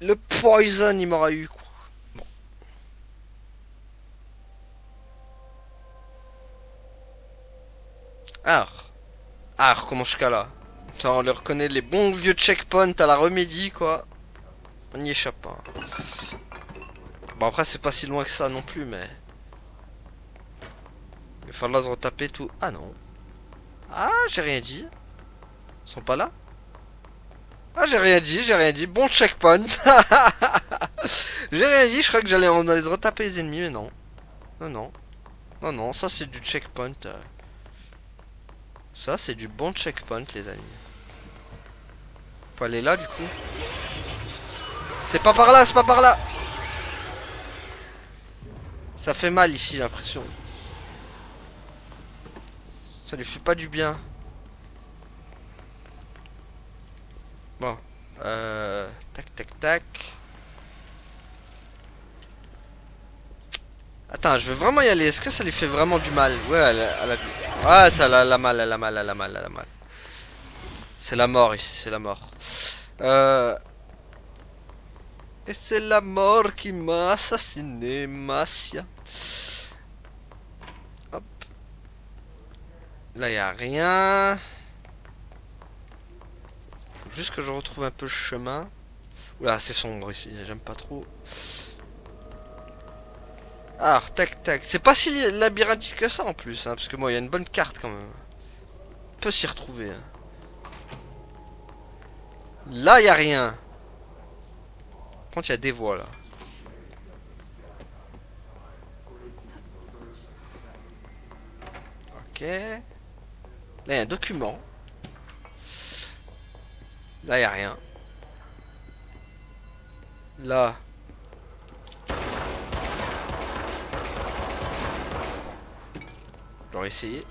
Le poison, il m'aura eu, quoi. Bon. Alors, comment je cale là? Ça, on les reconnaît, les bons vieux checkpoints à la remédie, quoi. On n'y échappe pas. Bon, après, c'est pas si loin que ça non plus, mais... Il va falloir se retaper tout. Ah non. Ah, j'ai rien dit. Ils sont pas là? Ah, j'ai rien dit, j'ai rien dit. Bon checkpoint. J'ai rien dit, je crois que on allait retaper les ennemis, mais non. Non, non. Non, non, ça c'est du checkpoint. Ça c'est du bon checkpoint, les amis. Faut aller là, du coup. C'est pas par là, c'est pas par là. Ça fait mal ici, j'ai l'impression. Ça lui fait pas du bien. Bon. Tac, tac, tac. Attends, je veux vraiment y aller. Est-ce que ça lui fait vraiment du mal? Ouais, elle a du... Ouais, ça elle a mal, elle a mal, elle a mal, elle a mal. C'est la mort ici, c'est la mort. Et c'est la mort qui m'a assassiné, Massia. Hop. Là, y a rien. Faut juste que je retrouve un peu le chemin. Oula, c'est sombre ici, j'aime pas trop. Alors, tac, tac. C'est pas si labyrinthique que ça en plus, hein, parce que moi, il y a une bonne carte quand même. On peut s'y retrouver. Hein. Là, y a rien. Par contre, il y a des voies là. Ok. Là, il y a un document. Là, il n'y a rien. Là. J'aurais essayé.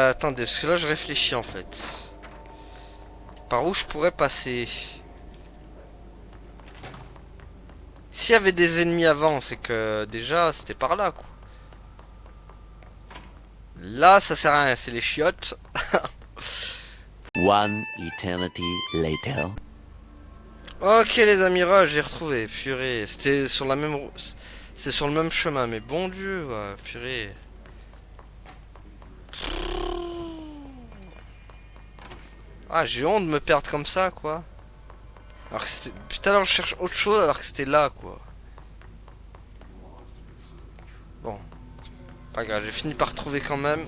Attendez, parce que là je réfléchis en fait. Par où je pourrais passer? S'il y avait des ennemis avant, c'est que déjà c'était par là quoi. Là ça sert à rien, c'est les chiottes. One eternity later. Ok les amis, j'ai retrouvé. Purée, c'était sur la même... C'est sur le même chemin, mais bon Dieu, ouais, purée. Ah, j'ai honte de me perdre comme ça, quoi. Alors que c'était... Putain, alors je cherche autre chose alors que c'était là, quoi. Bon. Pas grave, j'ai fini par trouver quand même.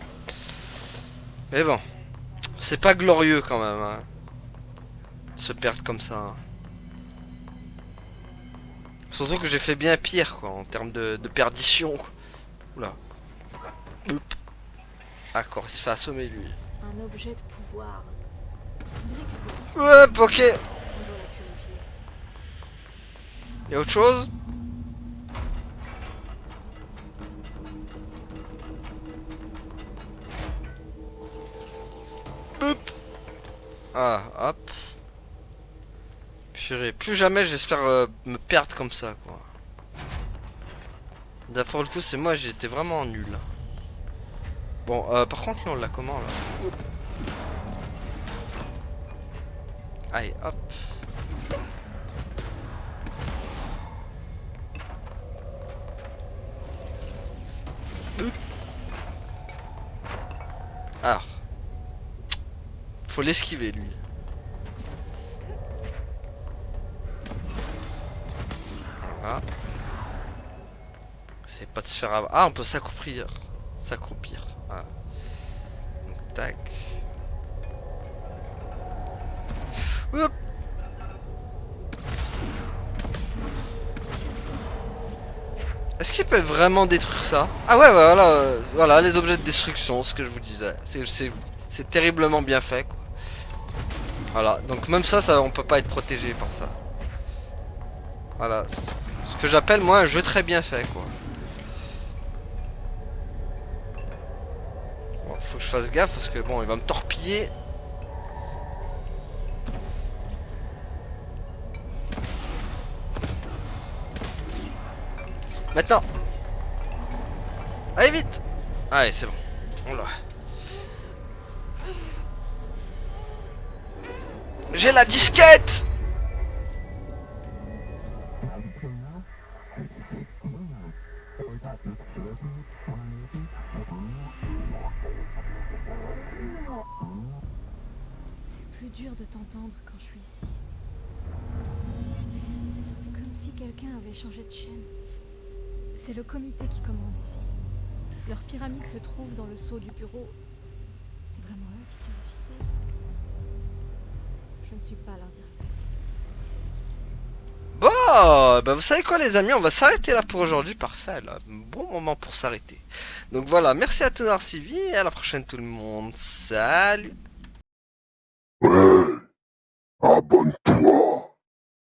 Mais bon. C'est pas glorieux quand même, hein. Se perdre comme ça. Hein. Surtout que j'ai fait bien pire, quoi, en termes de perdition, quoi. Oula. Oup. D'accord, il se fait assommer, lui. Un objet de pouvoir. On dirait que police. Ouais, ok. On doit la purifier. Y'a autre chose? Boop. Ah, hop. Purée, plus jamais j'espère me perdre comme ça, quoi. D'après le coup, c'est moi, j'étais vraiment nul. Bon, par contre, là, on l'a comment, là? Allez, hop. Alors. Faut l'esquiver, lui. Voilà. C'est pas de se faire avoir. Ah, on peut s'accroupir. S'accroupir. Voilà. Donc, tac. Hop. Est-ce qu'ils peuvent vraiment détruire ça? Ah ouais, voilà, voilà, les objets de destruction, ce que je vous disais. C'est terriblement bien fait, quoi. Voilà, donc même ça, on peut pas être protégé par ça. Voilà, ce que j'appelle moi un jeu très bien fait, quoi. Bon, faut que je fasse gaffe parce que bon, il va me torpiller. Maintenant. Allez vite. Allez, c'est bon. On l'a. J'ai la disquette. C'est plus dur de t'entendre quand je suis ici. Comme si quelqu'un avait changé de chaîne. C'est le comité qui commande ici. Leur pyramide se trouve dans le sceau du bureau. C'est vraiment eux qui tirent les ficelles. Je ne suis pas leur directrice. Bon, bah vous savez quoi les amis, on va s'arrêter là pour aujourd'hui, parfait, là. Bon moment pour s'arrêter. Donc voilà, merci à tous d'avoir suivi, et à la prochaine tout le monde, salut. Ouais, abonne-toi.